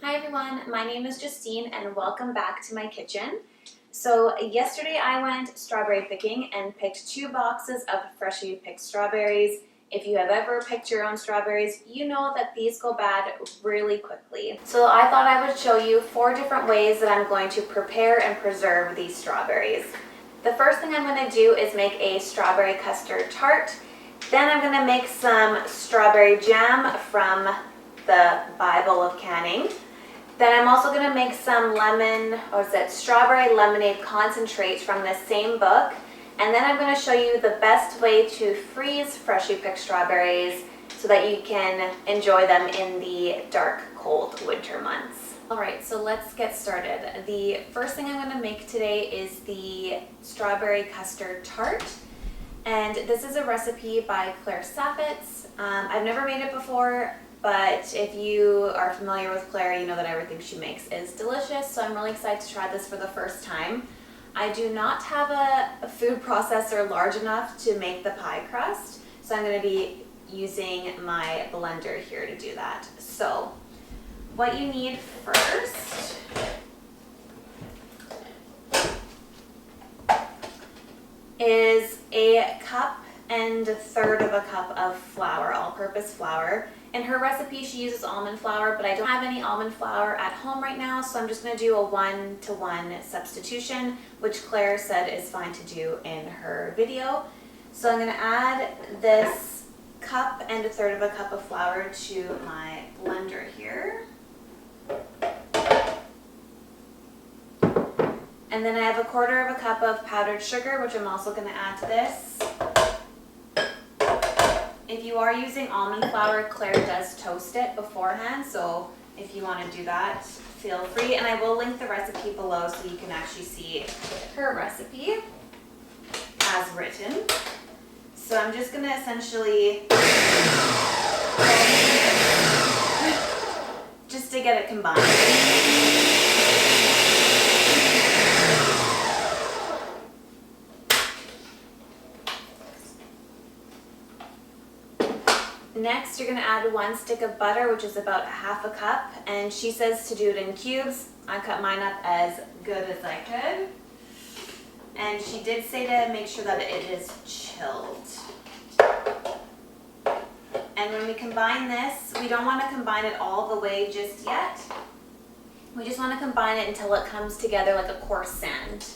Hi everyone, my name is Justine and welcome back to my kitchen. So yesterday I went strawberry picking and picked 2 boxes of freshly picked strawberries. If you have ever picked your own strawberries, you know that these go bad really quickly. So I thought I would show you 4 different ways that I'm going to prepare and preserve these strawberries. The first thing I'm going to do is make a strawberry custard tart. Then I'm going to make some strawberry jam from the Bible of canning. Then I'm also going to make some strawberry lemonade concentrate from this same book. And then I'm going to show you the best way to freeze freshly picked strawberries so that you can enjoy them in the dark, cold winter months. Alright, so let's get started. The first thing I'm going to make today is the strawberry custard tart. And this is a recipe by Claire Sappitz. I've never made it before, but if you are familiar with Claire, you know that everything she makes is delicious, so I'm really excited to try this for the first time. I do not have a food processor large enough to make the pie crust, so I'm going to be using my blender here to do that. So, what you need first is a cup and a third of a cup of flour, all-purpose flour. In her recipe, she uses almond flour, but I don't have any almond flour at home right now, so I'm just going to do a 1-to-1 substitution, which Claire said is fine to do in her video. So I'm going to add this cup and a third of a cup of flour to my blender here. And then I have a 1/4 of a cup of powdered sugar, which I'm also going to add to this. If you are using almond flour, Claire does toast it beforehand, so if you want to do that, feel free. And I will link the recipe below so you can actually see her recipe as written. So I'm just going to essentially just to get it combined. Next, you're going to add 1 stick of butter, which is about 1/2 cup, and she says to do it in cubes. I cut mine up as good as I could. And she did say to make sure that it is chilled. And when we combine this, we don't want to combine it all the way just yet. We just want to combine it until it comes together like a coarse sand.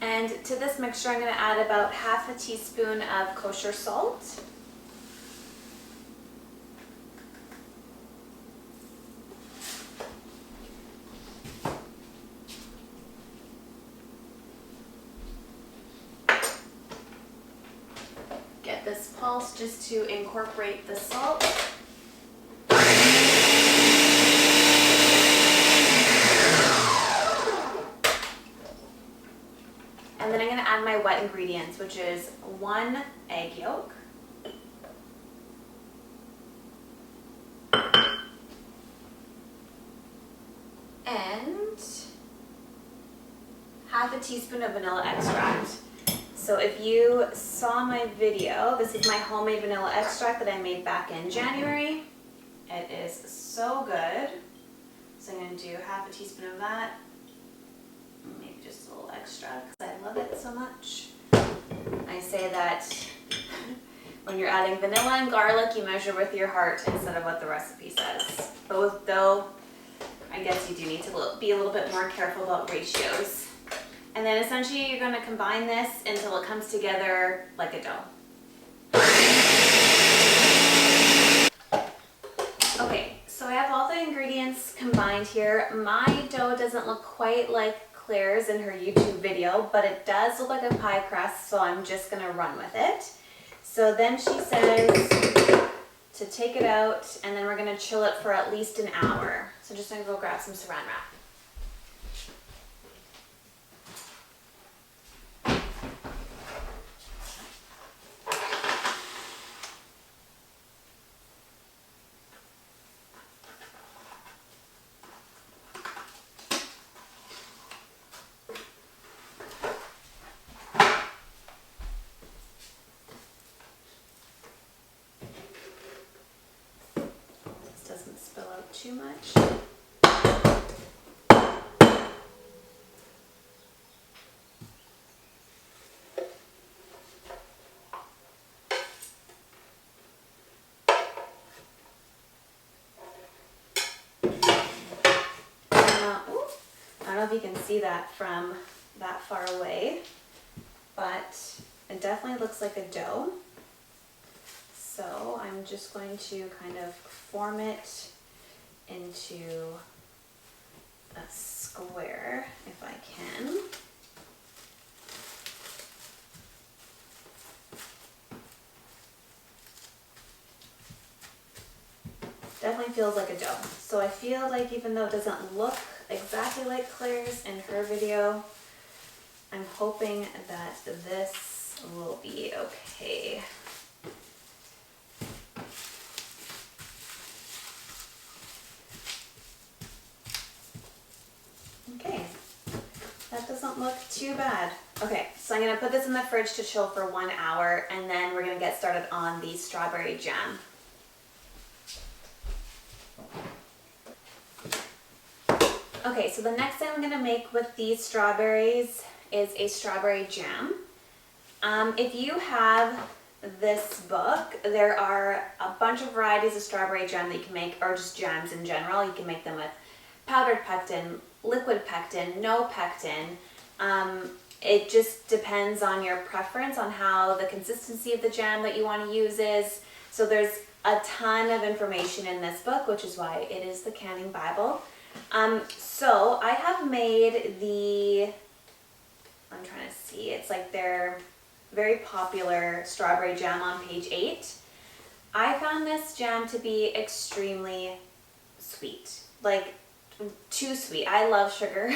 And to this mixture, I'm going to add about 1/2 teaspoon of kosher salt. Get this pulse just to incorporate the salt. And then I'm going to add my wet ingredients, which is 1 egg yolk, and 1/2 teaspoon of vanilla extract. So if you saw my video, this is my homemade vanilla extract that I made back in January. It is so good. So I'm going to do 1/2 teaspoon of that. Maybe just a little extra because I love it so much. I say that when you're adding vanilla and garlic, you measure with your heart instead of what the recipe says. But with dough, I guess you do need to be a little bit more careful about ratios. And then essentially you're going to combine this until it comes together like a dough. mind here. My dough doesn't look quite like Claire's in her YouTube video, but it does look like a pie crust, so I'm just gonna run with it. So then she says to take it out, and then we're gonna chill it for at least an hour. So just gonna go grab some saran wrap. Doesn't spill out too much. I don't know if you can see that from that far away, but it definitely looks like a dough. So I'm just going to kind of form it into a square if I can. Definitely feels like a dough. So I feel like even though it doesn't look exactly like Claire's in her video, I'm hoping that this will be okay. Okay, that doesn't look too bad. Okay, so I'm gonna put this in the fridge to chill for 1 hour, and then we're gonna get started on the strawberry jam. Okay, so the next thing I'm gonna make with these strawberries is a strawberry jam. If you have this book, there are a bunch of varieties of strawberry jam that you can make, or just jams in general. You can make them with powdered pectin, liquid pectin, no pectin. It just depends on your preference on how the consistency of the jam that you want to use is. So there's a ton of information in this book, which is why it is the Canning Bible. So I have made I'm trying to see, it's like their very popular strawberry jam on page 8. I found this jam to be extremely sweet, like too sweet. I love sugar,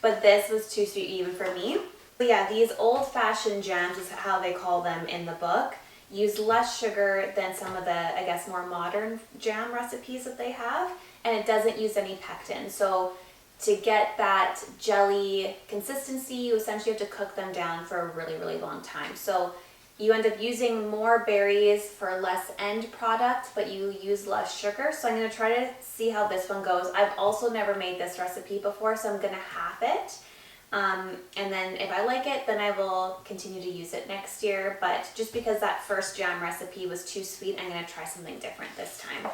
but this was too sweet even for me. But yeah, these old-fashioned jams is how they call them in the book. Use less sugar than some of the, I guess, more modern jam recipes that they have, and it doesn't use any pectin. So to get that jelly consistency, you essentially have to cook them down for a really, really long time. So you end up using more berries for less end product, but you use less sugar. So I'm gonna try to see how this one goes. I've also never made this recipe before, so I'm gonna half it. And then if I like it, then I will continue to use it next year. But just because that first jam recipe was too sweet, I'm gonna try something different this time.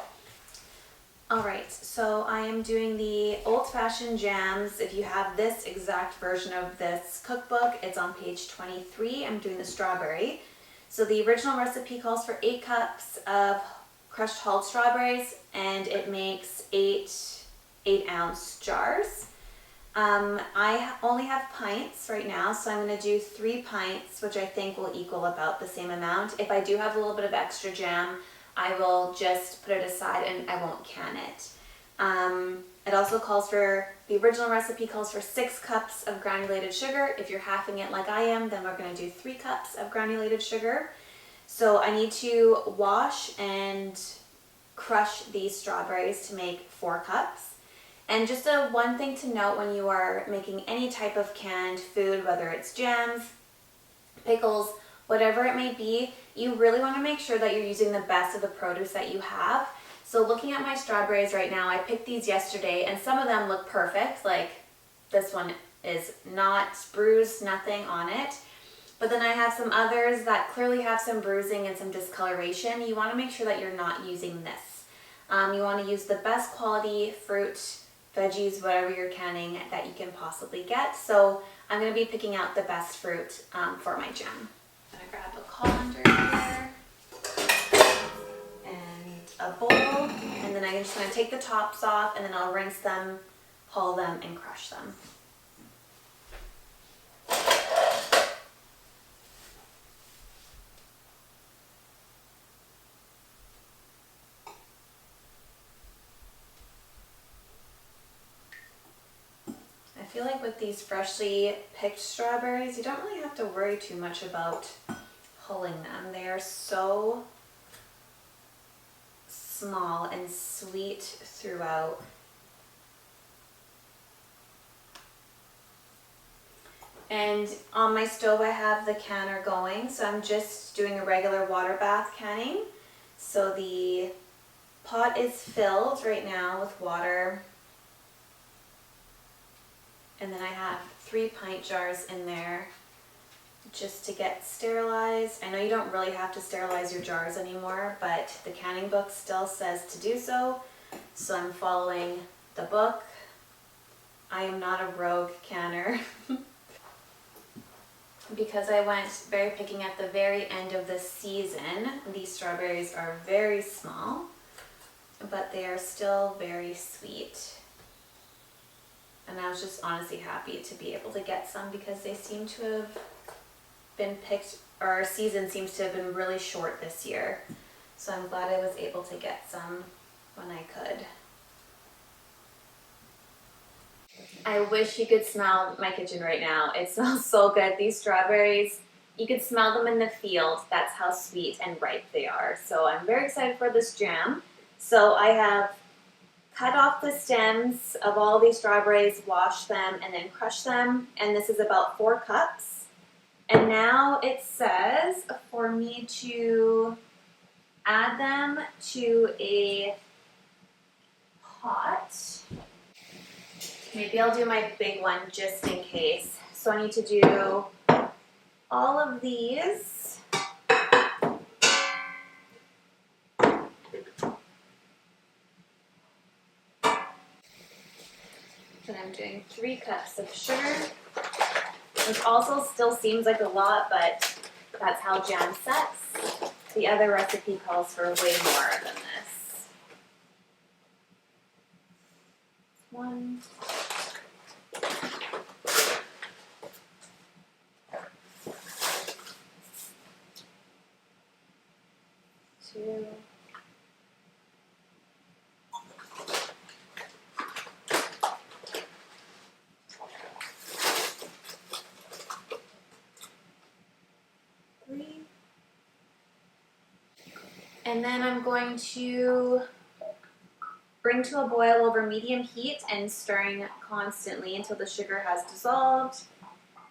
All right, so I am doing the old-fashioned jams. If you have this exact version of this cookbook, it's on page 23. I'm doing the strawberry. So the original recipe calls for 8 cups of crushed hulled strawberries, and it makes 8-ounce jars. I only have pints right now, so I'm going to do 3 pints, which I think will equal about the same amount. If I do have a little bit of extra jam, I will just put it aside and I won't can it. It also calls for, the original recipe calls for 6 cups of granulated sugar. If you're halving it like I am, then we're going to do 3 cups of granulated sugar. So I need to wash and crush these strawberries to make 4 cups. And just one thing to note when you are making any type of canned food, whether it's jams, pickles, whatever it may be, you really want to make sure that you're using the best of the produce that you have. So looking at my strawberries right now, I picked these yesterday and some of them look perfect. Like this one is not bruised, nothing on it. But then I have some others that clearly have some bruising and some discoloration. You want to make sure that you're not using this. You want to use the best quality fruit, veggies, whatever you're canning that you can possibly get. So I'm going to be picking out the best fruit for my jam. I'm going to grab a colander here and a bowl, and then I'm just going to take the tops off, and then I'll rinse them, hull them, and crush them. I feel like with these freshly picked strawberries, you don't really have to worry too much about hulling them. They are so small and sweet throughout. And on my stove I have the canner going, so I'm just doing a regular water bath canning. So the pot is filled right now with water. And then I have 3 pint jars in there just to get sterilized. I know you don't really have to sterilize your jars anymore, but the canning book still says to do so. So I'm following the book. I am not a rogue canner. Because I went berry picking at the very end of the season, these strawberries are very small, but they are still very sweet. And I was just honestly happy to be able to get some because they seem to have been picked, or our season seems to have been really short this year. So I'm glad I was able to get some when I could. I wish you could smell my kitchen right now. It smells so good. These strawberries, you could smell them in the field. That's how sweet and ripe they are. So I'm very excited for this jam. So I have cut off the stems of all these strawberries, wash them, and then crush them. And this is about 4 cups. And now it says for me to add them to a pot. Maybe I'll do my big one just in case. So I need to do all of these. And I'm doing 3 cups of sugar, which also still seems like a lot, but that's how jam sets. The other recipe calls for way more than this. 1. 2. 3. And then I'm going to bring to a boil over medium heat and stirring constantly until the sugar has dissolved.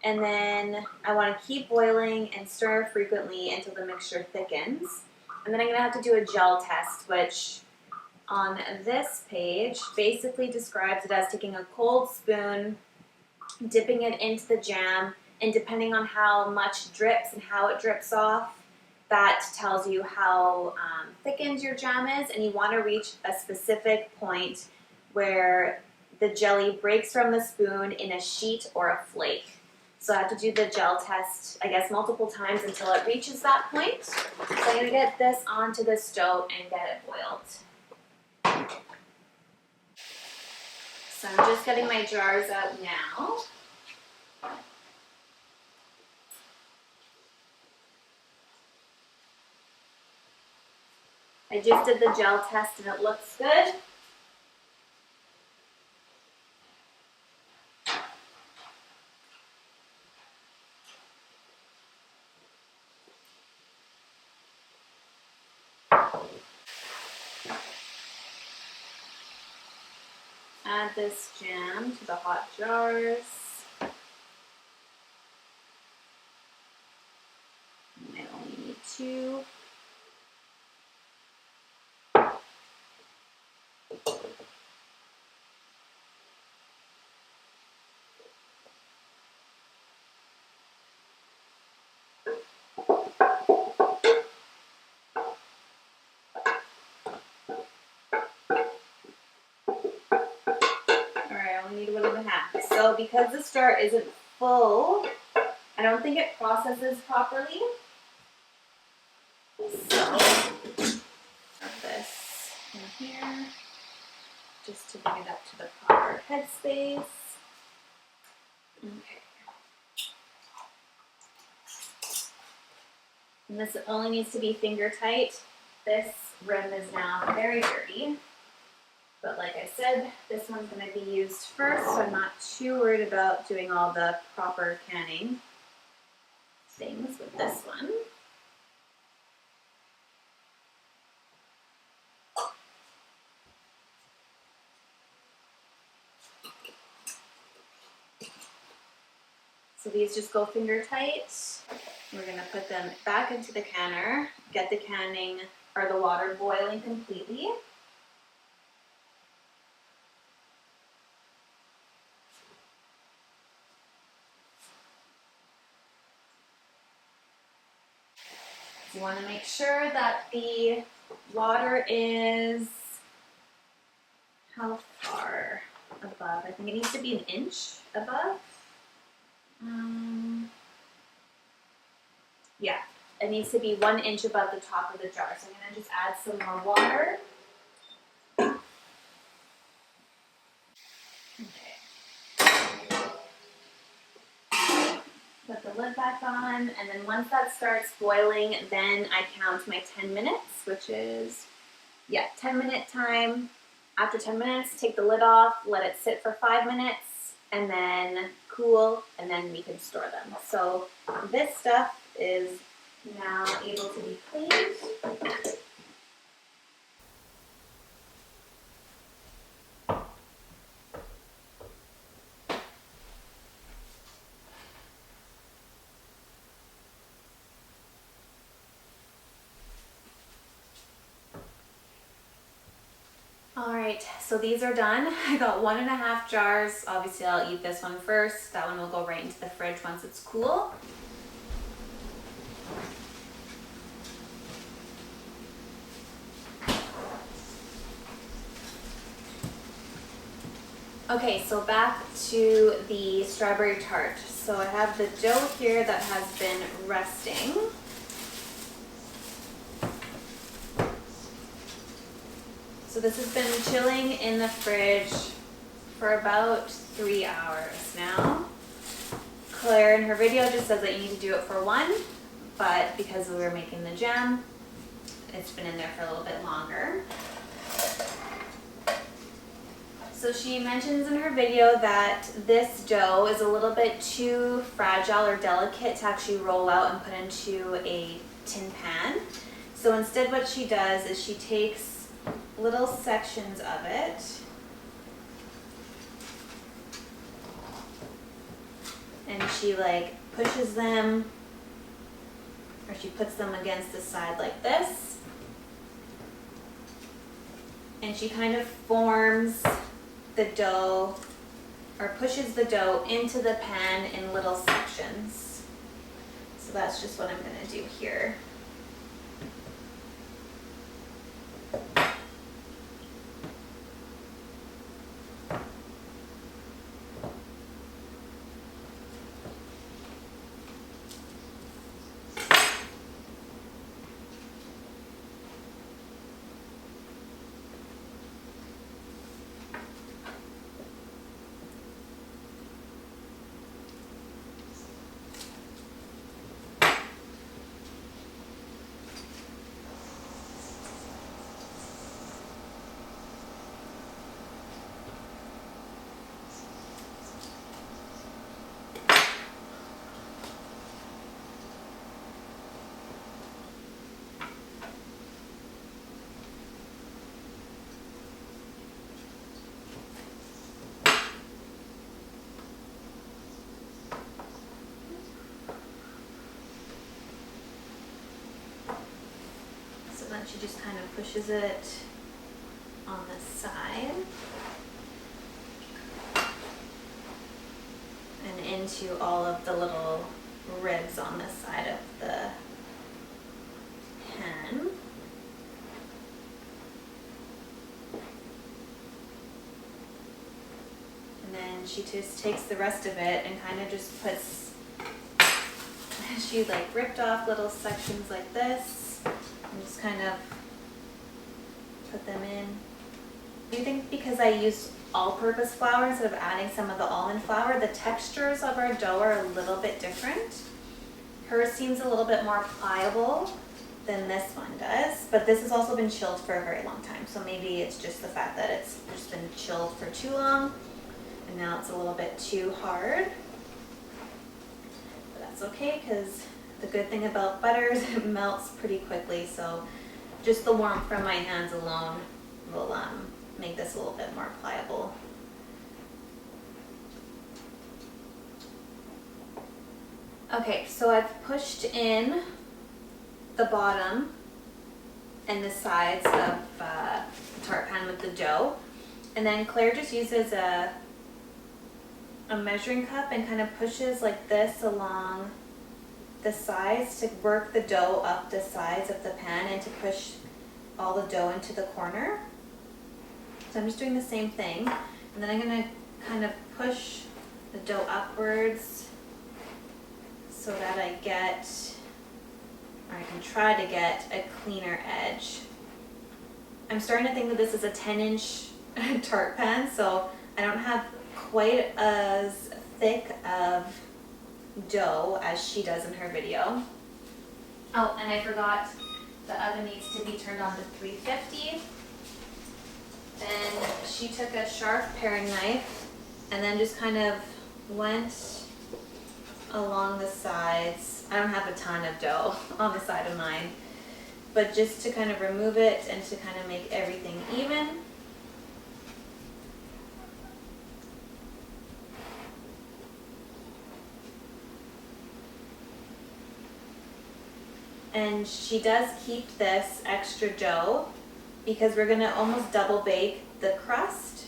And then I want to keep boiling and stir frequently until the mixture thickens. And then I'm going to have to do a gel test, which on this page basically describes it as taking a cold spoon, dipping it into the jam, and depending on how much drips and how it drips off, that tells you how thickened your jam is, and you want to reach a specific point where the jelly breaks from the spoon in a sheet or a flake. So I have to do the gel test, I guess, multiple times until it reaches that point. So I'm going to get this onto the stove and get it boiled. So I'm just getting my jars out now. I just did the gel test and it looks good. Add this jam to the hot jars. I only need 2. Need 1.5. So because this jar isn't full, I don't think it processes properly. So, this. in here just to bring it up to the proper headspace. Okay. And this only needs to be finger tight. This rim is now very dirty. But like I said, this one's going to be used first, so I'm not too worried about doing all the proper canning things with this one. So these just go finger tight. We're going to put them back into the canner, get the canning or the water boiling completely. You want to make sure that the water is, how far above? I think it needs to be an inch above. Yeah, it needs to be 1 inch above the top of the jar. So I'm going to just add some more water. Okay. Put the lid back on, and then once that starts boiling, then I count my 10 minutes, which is, 10-minute time. After 10 minutes, take the lid off, let it sit for 5 minutes, and then cool, and then we can store them. So this stuff is now able to be cleaned. Alright, so these are done. I got 1.5 jars. Obviously I'll eat this one first. That one will go right into the fridge once it's cool. Okay, so back to the strawberry tart. So I have the dough here that has been resting. So this has been chilling in the fridge for about 3 hours now. Claire in her video just says that you need to do it for 1, but because we were making the jam, it's been in there for a little bit longer. So she mentions in her video that this dough is a little bit too fragile or delicate to actually roll out and put into a tin pan. So instead what she does is she takes little sections of it and she like pushes them, or she puts them against the side like this, and she kind of forms the dough or pushes the dough into the pan in little sections. So that's just what I'm going to do here. Then she just kind of pushes it on the side and into all of the little ribs on the side of the pan. And then she just takes the rest of it and kind of just puts, she like ripped off little sections like this. And just kind of put them in. Do you think because I used all-purpose flour instead of adding some of the almond flour, the textures of our dough are a little bit different? Hers seems a little bit more pliable than this one does, but this has also been chilled for a very long time, so maybe it's just the fact that it's just been chilled for too long and now it's a little bit too hard. But that's okay, because the good thing about butter is it melts pretty quickly, so just the warmth from my hands alone will make this a little bit more pliable. Okay, so I've pushed in the bottom and the sides of the tart pan with the dough, and then Claire just uses a measuring cup and kind of pushes like this along the sides to work the dough up the sides of the pan and to push all the dough into the corner. So I'm just doing the same thing, and then I'm going to kind of push the dough upwards so that I get, or I can try to get, a cleaner edge. I'm starting to think that this is a 10-inch tart pan, so I don't have quite as thick of dough as she does in her video. Oh, and I forgot, the oven needs to be turned on to 350. Then she took a sharp paring knife and then just kind of went along the sides. I don't have a ton of dough on the side of mine, but just to kind of remove it and to kind of make everything even. And she does keep this extra dough because we're going to almost double bake the crust.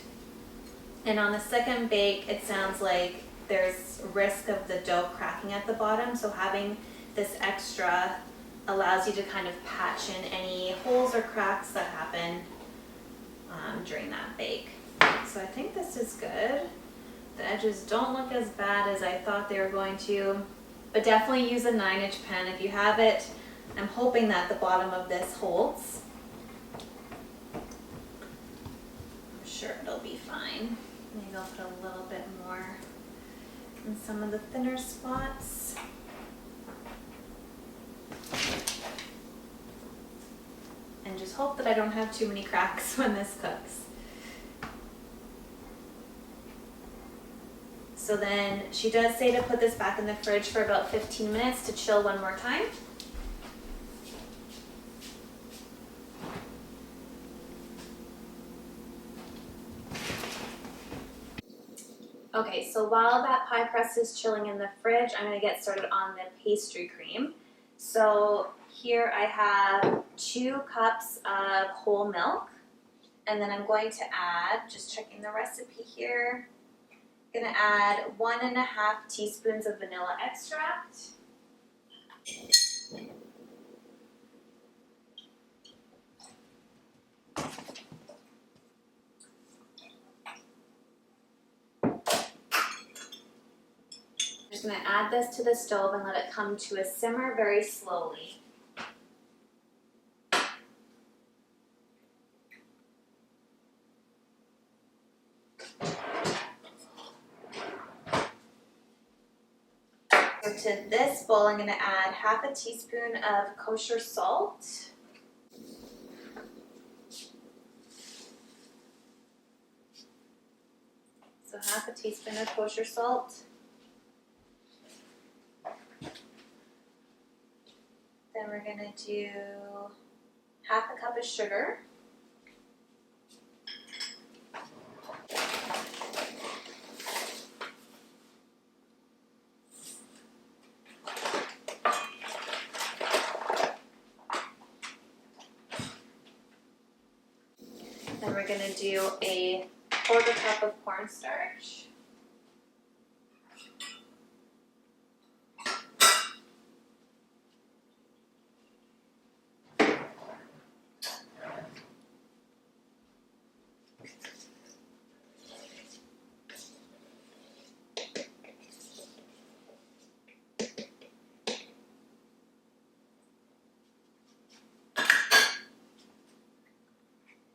And on the second bake, it sounds like there's risk of the dough cracking at the bottom. So having this extra allows you to kind of patch in any holes or cracks that happen during that bake. So I think this is good. The edges don't look as bad as I thought they were going to, but definitely use a 9-inch pan if you have it. I'm hoping that the bottom of this holds. I'm sure it'll be fine. Maybe I'll put a little bit more in some of the thinner spots. And just hope that I don't have too many cracks when this cooks. So then she does say to put this back in the fridge for about 15 minutes to chill one more time. Okay, so while that pie crust is chilling in the fridge, I'm going to get started on the pastry cream. So here I have 2 cups of whole milk, and then I'm going to add, just checking the recipe here, I'm going to add 1.5 teaspoons of vanilla extract. I'm just going to add this to the stove and let it come to a simmer very slowly. So to this bowl, I'm going to add 1/2 teaspoon of kosher salt. So 1/2 teaspoon of kosher salt. Then we're going to do 1/2 cup of sugar. Then we're going to do a 1/4 cup of cornstarch.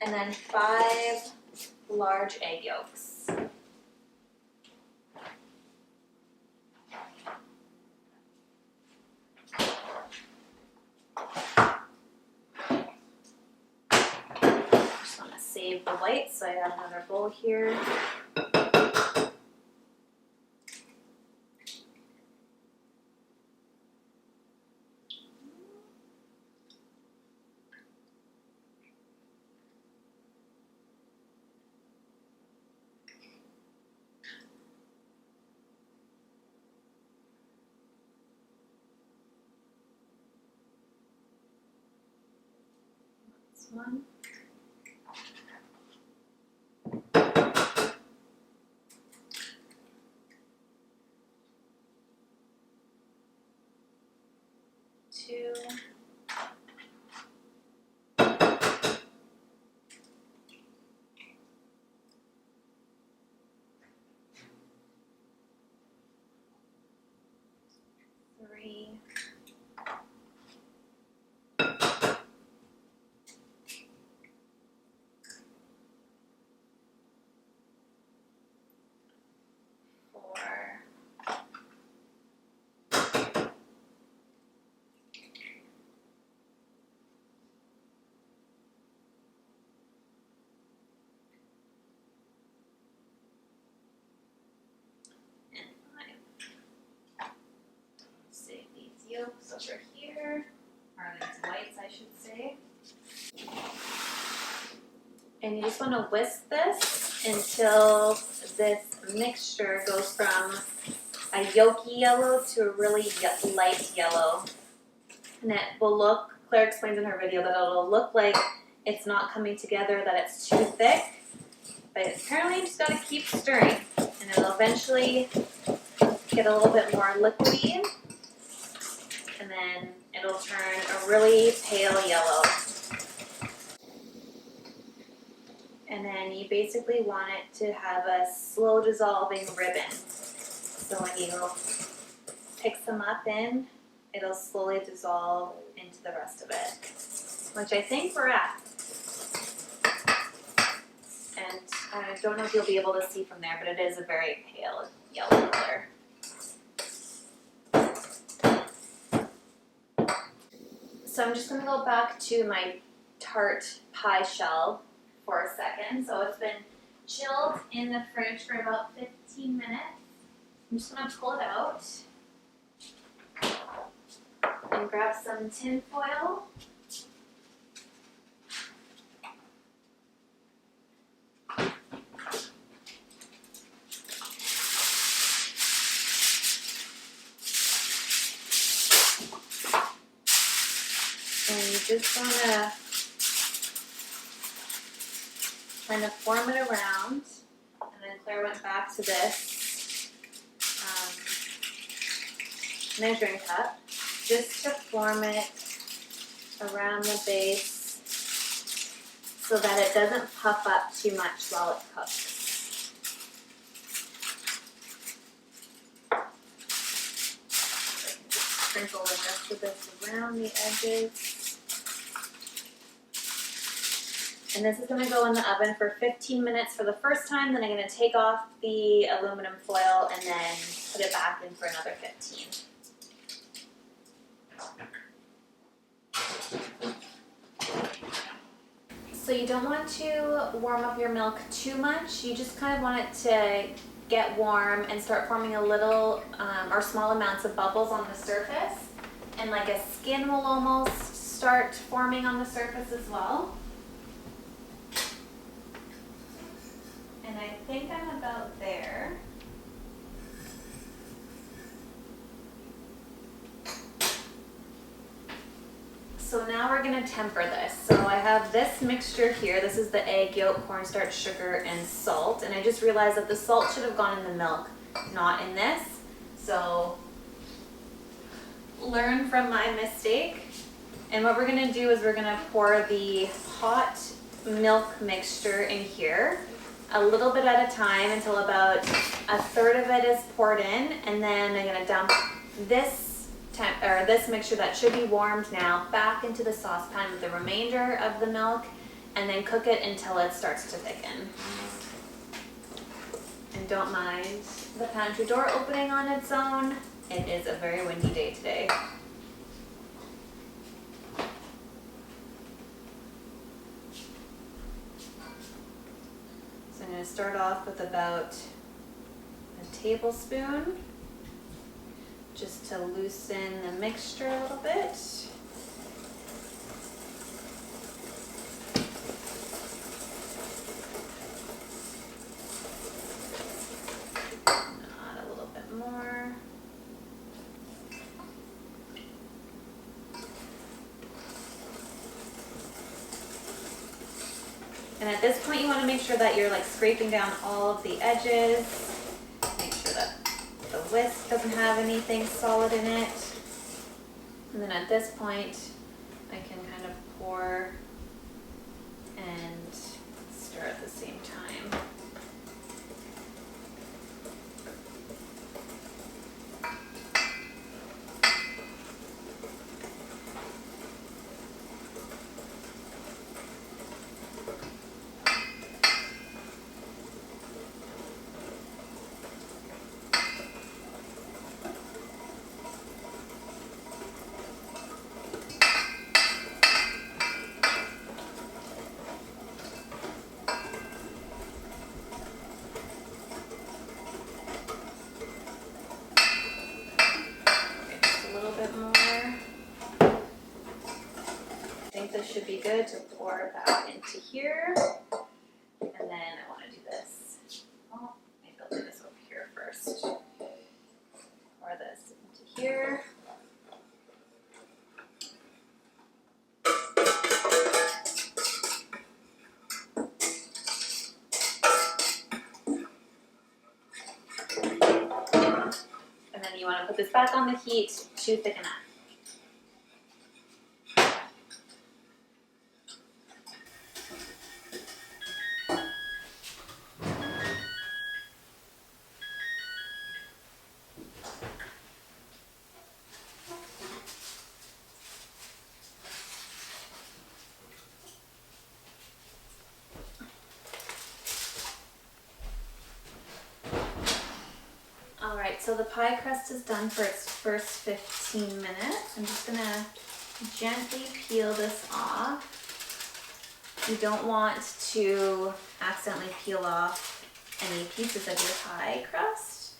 and then 5 large egg yolks. Just want to save the whites, so I have another bowl here. One. 2. 3. 4. And 5. Save these yolks over here, or these whites I should say. And you just want to whisk this until this mixture goes from a yolky yellow to a really light yellow. And it will look, Claire explains in her video that it'll look like it's not coming together, that it's too thick. But apparently you just got to keep stirring, and it'll eventually get a little bit more liquidy, and then it'll turn a really pale yellow. And then you basically want it to have a slow dissolving ribbon. So when you pick some up in, it'll slowly dissolve into the rest of it, which I think we're at. And I don't know if you'll be able to see from there, but it is a very pale yellow color. So I'm just going to go back to my tart pie shell for a second. So it's been chilled in the fridge for about 15 minutes. I'm just going to pull it out and grab some tin foil. And you just want to kind of form it around. And then Claire went back to this measuring cup just to form it around the base so that it doesn't puff up too much while it cooks. Sprinkle the rest of this around the edges. And this is going to go in the oven for 15 minutes for the first time. Then I'm going to take off the aluminum foil and then put it back in for another 15. So you don't want to warm up your milk too much. You just kind of want it to get warm and start forming a little or small amounts of bubbles on the surface. And like a skin will almost start forming on the surface as well. And I think I'm about there. So now we're going to temper this. So I have this mixture here. This is the egg yolk, cornstarch, sugar, and salt. And I just realized that the salt should have gone in the milk, not in this. So learn from my mistake. And what we're going to do is we're going to pour the hot milk mixture in here, a little bit at a time until about a third of it is poured in, and then I'm going to dump this mixture that should be warmed now back into the saucepan with the remainder of the milk, and then cook it until it starts to thicken. And don't mind the pantry door opening on its own. It is a very windy day today. So I'm going to start off with about a tablespoon, just to loosen the mixture a little bit. Add a little bit more. And at this point you want to make sure that you're like scraping down all of the edges. Make sure that the whisk doesn't have anything solid in it. And then at this point I can kind of pour and stir at the same time. This should be good to pour that into here. And then I want to do this. Oh, maybe I'll do this over here first. Pour this into here. And then you want to put this back on the heat to thicken up. Alright, so the pie crust is done for its first 15 minutes. I'm just going to gently peel this off. You don't want to accidentally peel off any pieces of your pie crust.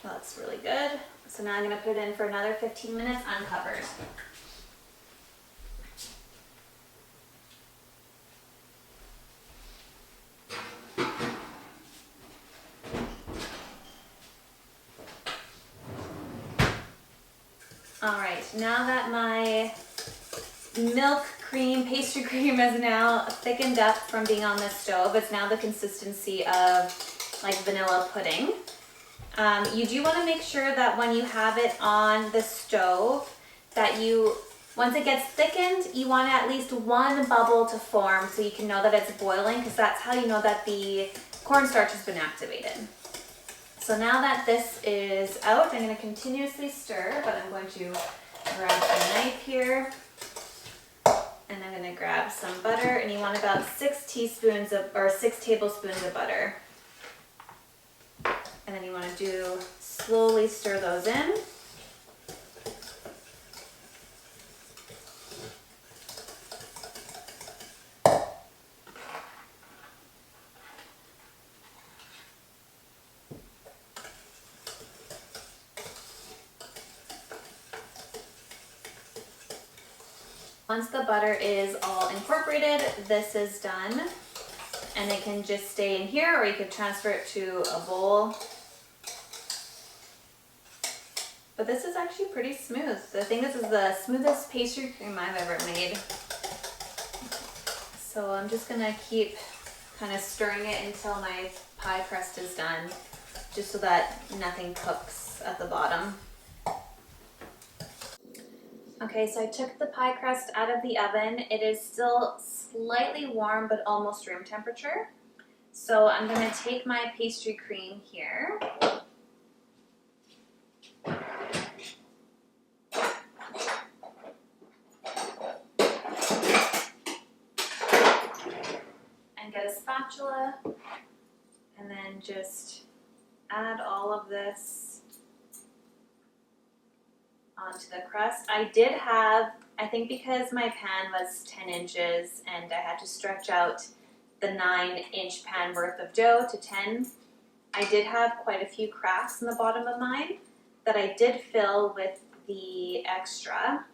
Well, that's really good. So now I'm going to put it in for another 15 minutes uncovered. Alright, now that my milk cream, pastry cream is now thickened up from being on the stove, it's now the consistency of like vanilla pudding. You do want to make sure that when you have it on the stove, that once it gets thickened, you want at least one bubble to form so you can know that it's boiling, because that's how you know that the cornstarch has been activated. So now that this is out, I'm going to continuously stir, but I'm going to grab a knife here, and I'm going to grab some butter, and you want about 6 tablespoons of butter. And then you want to slowly stir those in. Once the butter is all incorporated, this is done, and it can just stay in here, or you could transfer it to a bowl. But this is actually pretty smooth. I think this is the smoothest pastry cream I've ever made. So I'm just gonna keep kind of stirring it until my pie crust is done, just so that nothing cooks at the bottom. Okay, so I took the pie crust out of the oven. It is still slightly warm, but almost room temperature. So I'm going to take my pastry cream here. get a spatula and then just add all of this onto the crust. I did have, I think because my pan was 10 inches and I had to stretch out the 9-inch pan worth of dough to 10, I did have quite a few cracks in the bottom of mine that I did fill with the extra.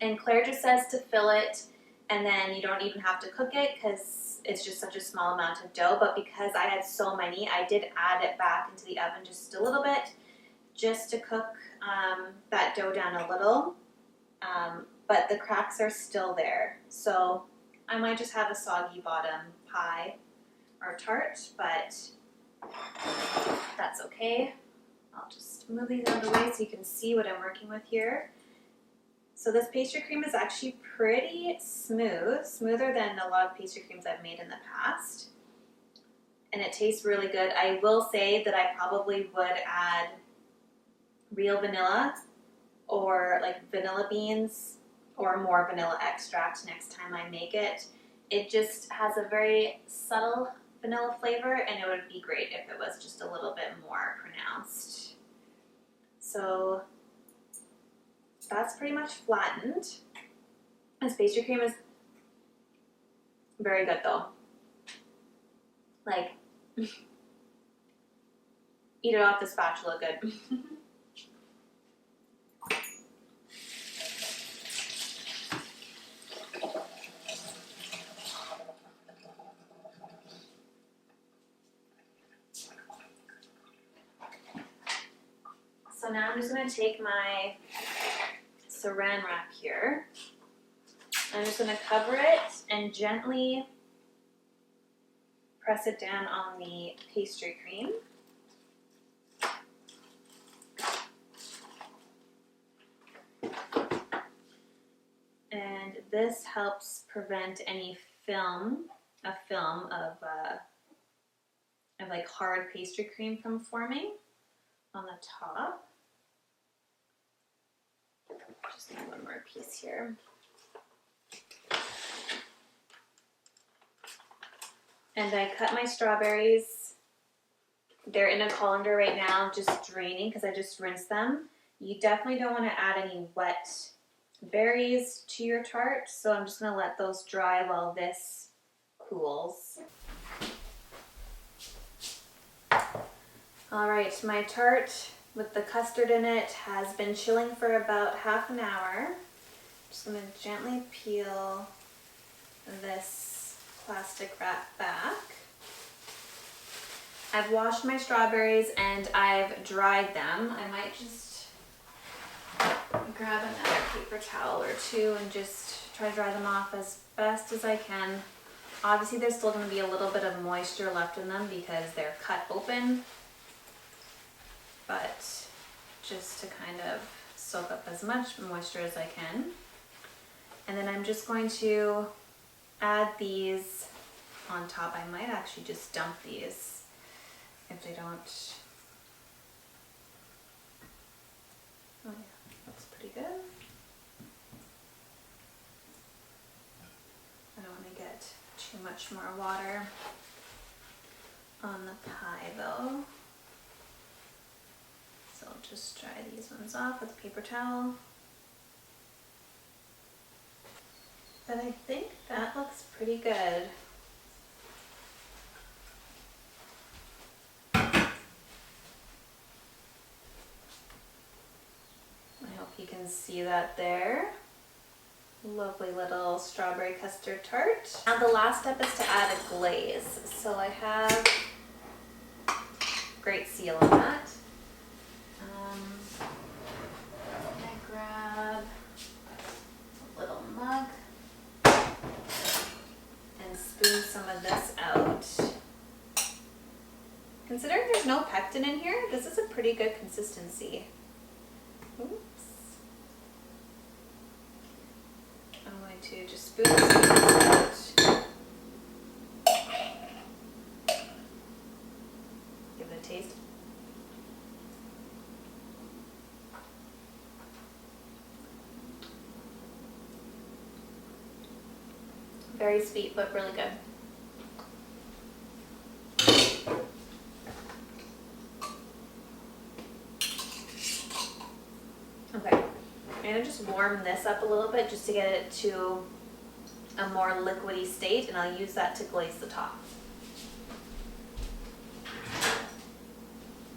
And Claire just says to fill it and then you don't even have to cook it because it's just such a small amount of dough. But because I had so many, I did add it back into the oven just a little bit just to cook that dough down a little. But the cracks are still there. So I might just have a soggy bottom pie or tart, but that's okay. I'll just move these out of the way so you can see what I'm working with here. So this pastry cream is actually pretty smooth, smoother than a lot of pastry creams I've made in the past. And it tastes really good. I will say that I probably would add real vanilla or like vanilla beans or more vanilla extract next time I make it. It just has a very subtle vanilla flavor and it would be great if it was just a little bit more pronounced. So that's pretty much flattened. This pastry cream is very good though. Like, eat it off the spatula good. So now I'm just going to take my saran wrap here. I'm just going to cover it and gently press it down on the pastry cream. And this helps prevent any film of like hard pastry cream from forming on the top. Just need one more piece here. And I cut my strawberries. They're in a colander right now, just draining because I just rinsed them. You definitely don't want to add any wet berries to your tart, so I'm just going to let those dry while this cools. Alright, my tart with the custard in it has been chilling for about half an hour. I'm just going to gently peel this plastic wrap back. I've washed my strawberries and I've dried them. I might just grab another paper towel or two and just try to dry them off as best as I can. Obviously there's still going to be a little bit of moisture left in them because they're cut open, but just to kind of soak up as much moisture as I can. And then I'm just going to add these on top. I might actually just dump these if they don't. Oh yeah, that's pretty good. I don't want to get too much more water on the pie though. So I'll just dry these ones off with a paper towel. But I think that looks pretty good. I hope you can see that there. Lovely little strawberry custard tart. Now the last step is to add a glaze. So I have great seal on that. I grab a little mug and spoon some of this out. Considering there's no pectin in here, this is a pretty good consistency. Oops. I'm going to just spoon some of this out. Give it a taste. Very sweet, but really good. just warm this up a little bit just to get it to a more liquidy state, and I'll use that to glaze the top.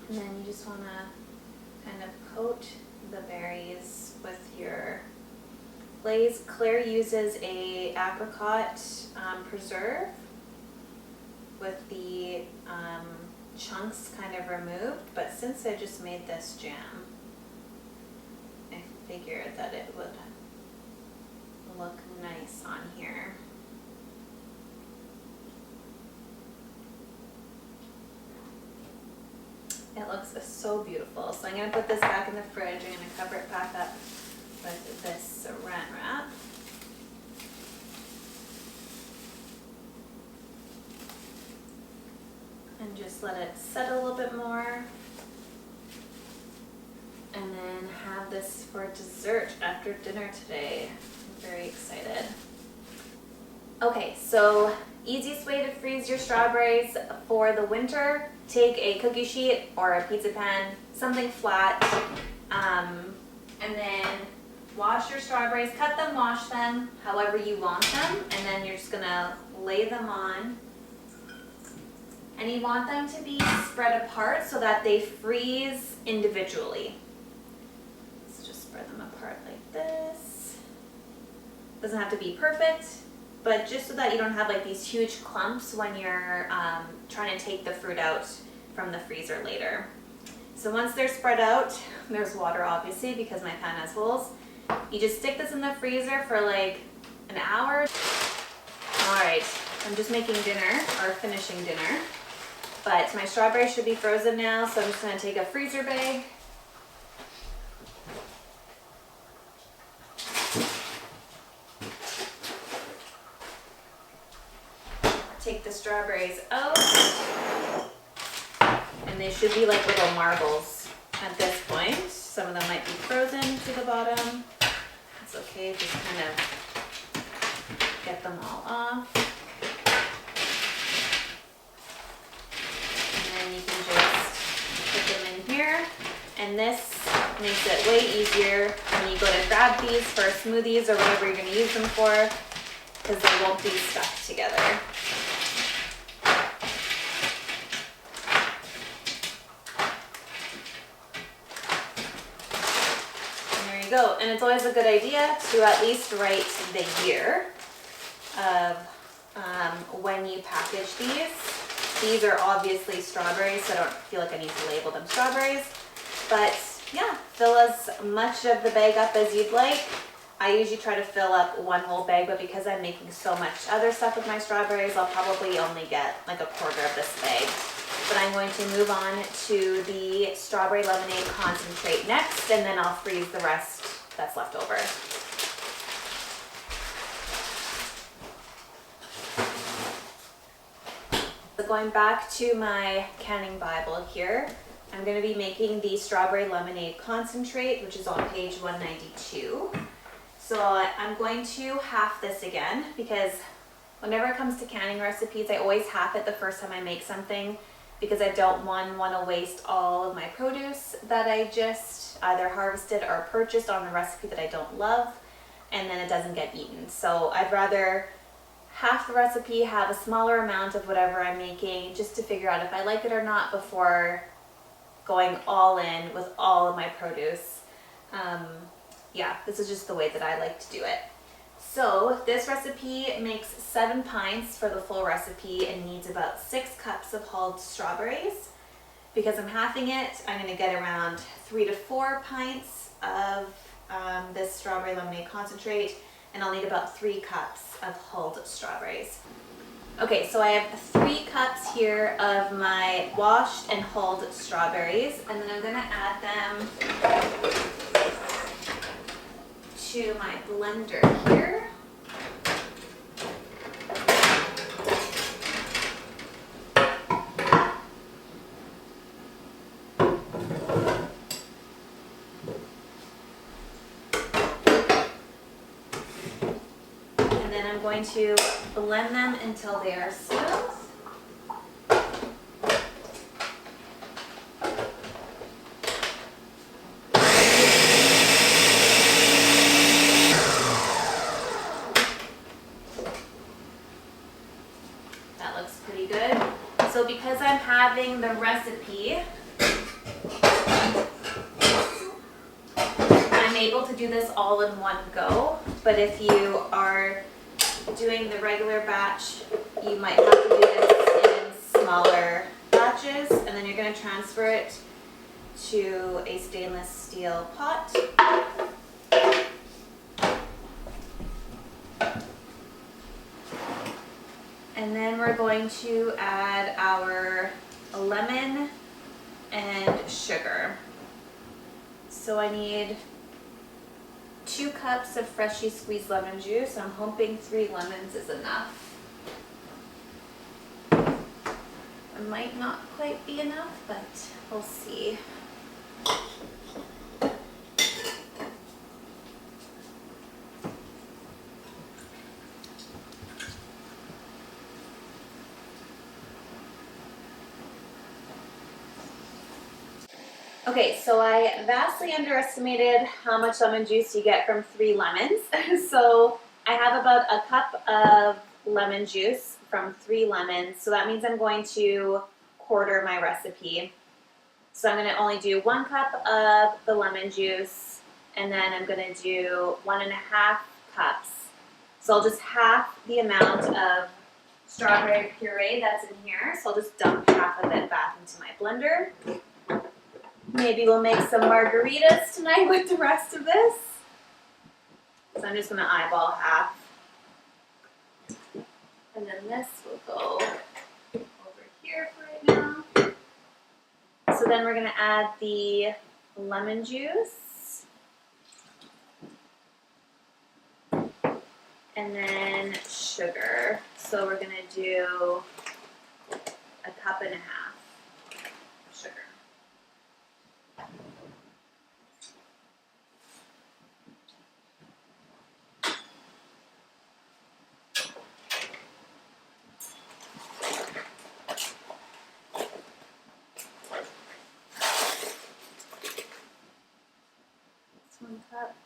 And then you just want to kind of coat the berries with your glaze. Claire uses a apricot preserve with the chunks kind of removed, but since I just made this jam, I figured that it would look nice on here. It looks so beautiful. So I'm going to put this back in the fridge. I'm going to cover it back up with this saran wrap. And just let it set a little bit more. And then have this for dessert after dinner today. I'm very excited. Okay, so easiest way to freeze your strawberries for the winter, take a cookie sheet or a pizza pan, something flat, and then wash your strawberries, cut them, wash them, however you want them, and then you're just gonna lay them on. And you want them to be spread apart so that they freeze individually. Let's just spread them apart like this. Doesn't have to be perfect, but just so that you don't have like these huge clumps when you're trying to take the fruit out from the freezer later. So once they're spread out, there's water obviously because my pan has holes. You just stick this in the freezer for like an hour. All right, I'm just making dinner or finishing dinner, but my strawberries should be frozen now. So I'm just gonna take a freezer bag. Take the strawberries out, and they should be like little marbles at this point. Some of them might be frozen to the bottom. It's okay, just kind of get them all off. And then you can just put them in here. And this makes it way easier when you go to grab these for smoothies or whatever you're going to use them for, because they won't be stuck together. Go. And it's always a good idea to at least write the year of when you package these. These are obviously strawberries, so I don't feel like I need to label them strawberries. But yeah, fill as much of the bag up as you'd like. I usually try to fill up one whole bag, but because I'm making so much other stuff with my strawberries, I'll probably only get like a quarter of this bag. But I'm going to move on to the strawberry lemonade concentrate next, and then I'll freeze the rest that's left over. So going back to my canning Bible here, I'm going to be making the strawberry lemonade concentrate, which is on page 192. So I'm going to half this again, because whenever it comes to canning recipes, I always half it the first time I make something, because I don't want to waste all of my produce that I just either harvested or purchased on a recipe that I don't love, and then it doesn't get eaten. So I'd rather half the recipe, have a smaller amount of whatever I'm making, just to figure out if I like it or not before going all in with all of my produce. Yeah, this is just the way that I like to do it. So this recipe makes 7 pints for the full recipe and needs about 6 cups of hulled strawberries. Because I'm halving it, I'm going to get around 3 to 4 pints of this strawberry lemonade concentrate, and I'll need about 3 cups of hulled strawberries. Okay, so I have 3 cups here of my washed and hulled strawberries, and then I'm going to add them to my blender here. And then I'm going to blend them until they are smooth. that looks pretty good. So because I'm having the recipe, I'm able to do this all in one go. But if you are doing the regular batch, you might have to do this in smaller batches, and then you're going to transfer it to a stainless steel pot. And then we're going to add our lemon and sugar. So I need 2 cups of freshly squeezed lemon juice. I'm hoping 3 lemons is enough. It might not quite be enough, but we'll see. Okay, so I vastly underestimated how much lemon juice you get from 3 lemons. So I have about a cup of lemon juice from 3 lemons. So that means I'm going to quarter my recipe. So I'm going to only do 1 cup of the lemon juice, and then I'm going to do 1.5 cups. So I'll just half the amount of strawberry puree that's in here. So I'll just dump half of it back into my blender. Maybe we'll make some margaritas tonight with the rest of this. So I'm just going to eyeball half. And then this will go over here for right now. So then we're going to add the lemon juice. And then sugar. So we're going to do 1.5 cups of sugar. That's 1 cup.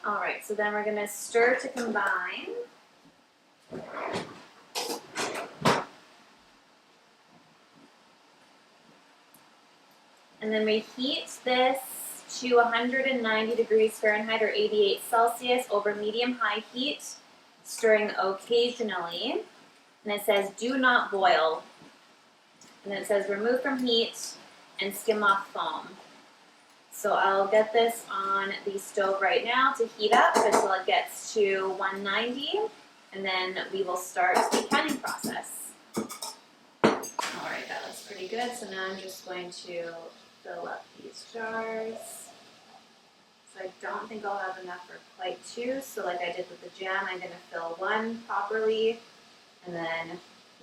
All right, so then we're going to stir to combine. And then we heat this to 190 degrees Fahrenheit or 88 Celsius over medium-high heat, stirring occasionally. And it says, do not boil. And then it says, remove from heat and skim off foam. So I'll get this on the stove right now to heat up until it gets to 190, and then we will start the canning process. All right, that looks pretty good. So now I'm just going to fill up these jars. So I don't think I'll have enough for quite 2. So like I did with the jam, I'm going to fill 1 properly, and then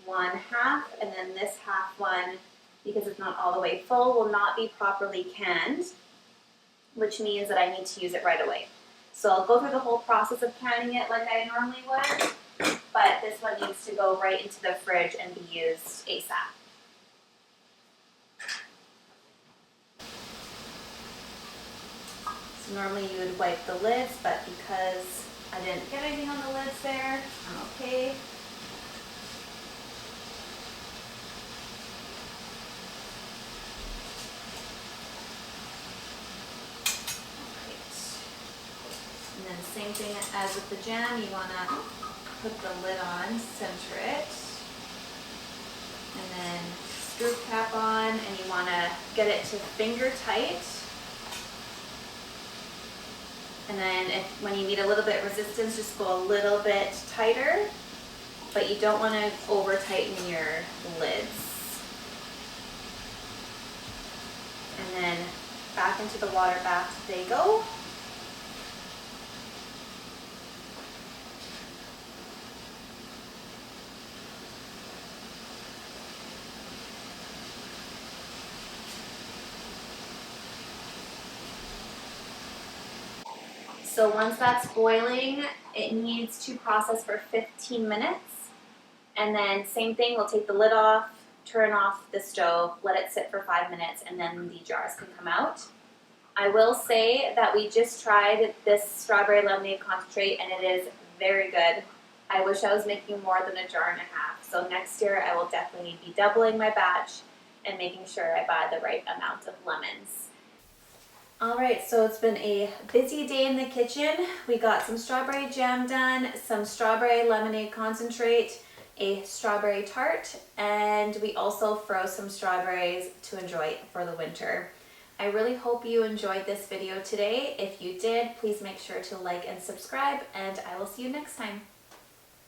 1 half, and then this half one, because it's not all the way full, will not be properly canned, which means that I need to use it right away. So I'll go through the whole process of canning it like I normally would, but this one needs to go right into the fridge and be used ASAP. So normally you would wipe the lids, but because I didn't get anything on the lids there, I'm okay. And then same thing as with the jam, you want to put the lid on, center it, and then screw cap on, and you want to get it to finger tight. And then when you need a little bit of resistance, just go a little bit tighter, but you don't want to over tighten your lids. And then back into the water bath they go. So once that's boiling, it needs to process for 15 minutes. And then same thing, we'll take the lid off, turn off the stove, let it sit for 5 minutes, and then the jars can come out. I will say that we just tried this strawberry lemonade concentrate and it is very good. I wish I was making more than a jar and a half. So next year I will definitely be doubling my batch and making sure I buy the right amount of lemons. Alright, so it's been a busy day in the kitchen. We got some strawberry jam done, some strawberry lemonade concentrate, a strawberry tart, and we also froze some strawberries to enjoy for the winter. I really hope you enjoyed this video today. If you did, please make sure to like and subscribe, and I will see you next time.